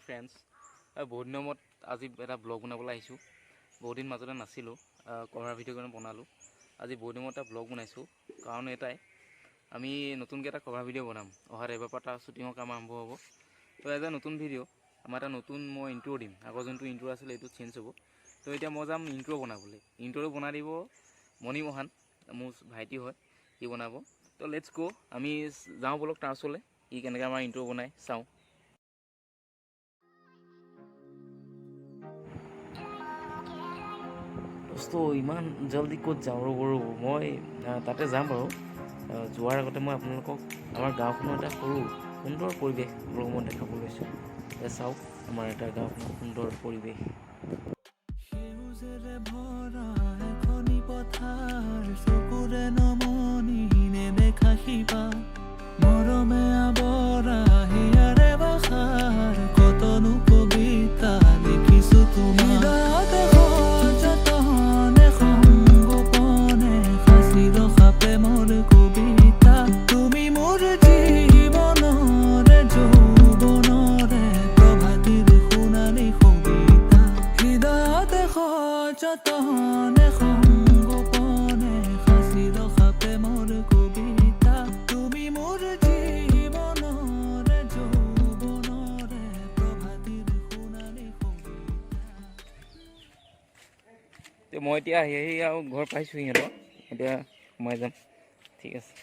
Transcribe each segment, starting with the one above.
Friends, বহুত দিনৰ মূৰত আজি এটা ব্লগ বনাবলৈ আহিছোঁ। বহুত দিন মাজতে নাছিলোঁ, কভাৰ ভিডিঅ' কাৰণে বনালোঁ। আজি বহুত দিনৰ মূৰত এটা ব্লগ বনাইছোঁ, কাৰণ এটাই আমি নতুনকৈ এটা কভাৰ ভিডিঅ' বনাম। অহা দেওবাৰৰ পৰা তাৰ শ্বুটিঙৰ কাম আৰম্ভ হ'ব। তো এটা নতুন ভিডিঅ', আমাৰ এটা নতুন মই ইণ্ট্ৰ' দিম। আগৰ যোনটো ইণ্ট্ৰ' আছিলে এইটো চেঞ্জ হ'ব। তো এতিয়া মই যাম ইণ্ট্ৰ' বনাবলৈ। ইণ্ট্ৰ'টো বনাই দিব মণি মহান, মোৰ ভাইটি হয়, সি বনাব। তো লেটছ গ', আমি যাওঁ বলক তাৰ ওচৰলৈ, সি কেনেকৈ আমাৰ ইণ্ট্ৰ' বনাই চাওঁ। ইমান জলদি ক'ত যাওঁ ৰ'ব, মই তাতে যাম বাৰু। যোৱাৰ আগতে মই আপোনালোকক আমাৰ গাঁওখনৰ এটা সৰু সুন্দৰ পৰিৱেশ মই দেখাব লৈছোঁ। এতিয়া চাওক আমাৰ এটা গাঁওখনৰ সুন্দৰ পৰিৱেশ। সেউজেৰে ভৰা এখনি পথাৰ, চকুৰে নমনি নেদেখা শিপা, মৰমে আৱৰা হিয়াৰে বাসাৰ, কতনো কবিতা লিখিছো তোমাৰ যতনে সংগোপনে, সাঁচি ৰখা প্ৰেমৰ কবিতা। তুমি মোৰ জীৱনৰে যৌৱনৰে প্ৰভাতিৰ সোণালী কবিতা। হৃদয়তে সযতনে সংগোপনে, সাঁচি ৰখা প্ৰেমৰ কবিতা। তুমি মোৰ জীৱনৰে যৌৱনৰে প্ৰভাতিৰ সোণালী কবিতা। মই এতিয়া আহি আৰু ঘৰ পাইছোঁ সিহঁতৰ, এতিয়া সোমাই যাম। ঠিক আছে,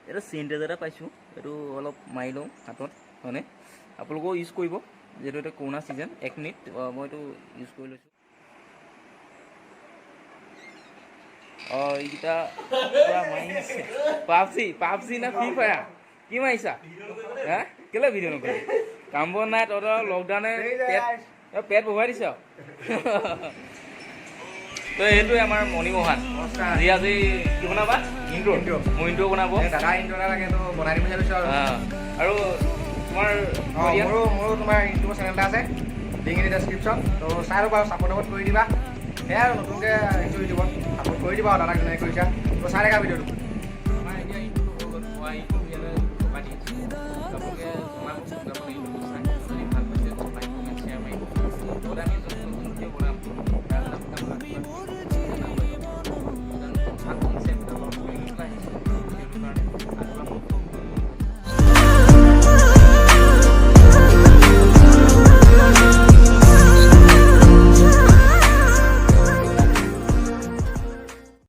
এইটো চেনিটাইজাৰ এটা পাইছোঁ, এইটো অলপ মাৰি লওঁ হাতত, হয়নে? আপোনালোকেও ইউজ কৰিব, যিহেতু এটা কৰোণা ছিজন। 1 মিনিট মই এইটো ইউজ কৰি লৈছোঁ। এইকেইটা পূৰা মাৰিছে। পাবজি না ফ্ৰী ফায়াৰ কি মাৰিছা? হা, কেলৈ ভিডিঅ' নকৰি? কাম বন নাই তহঁতৰ, লকডাউনে পেট বহুৱাই দিছ। তো এইটোৱে আমাৰ মণি মহান, যি আজি কি বনাবা? ইণ্ট্ৰ' মোৰ ইণ্ট্ৰ' বনাব। দাদা ইণ্ট্ৰ' এটা লাগে তো বনাই দিম বুলি ভাবিছোঁ। আৰু তোমাৰ মোৰো তোমাৰ ইউটিউবৰ চেনেল এটা আছে, লিংক ইন ডেছক্ৰিপশ্যন। তো চাই ল'বা আৰু ছাপোৰ্ট কৰি দিবা। সেয়াই আৰু নতুনকৈ আহিছোঁ ইউটিউবত, ছাপোৰ্ট কৰি দিবা আৰু দাদাক যেনেকৈ কৰিছা। তো চাই থাকা ভিডিঅ'টো।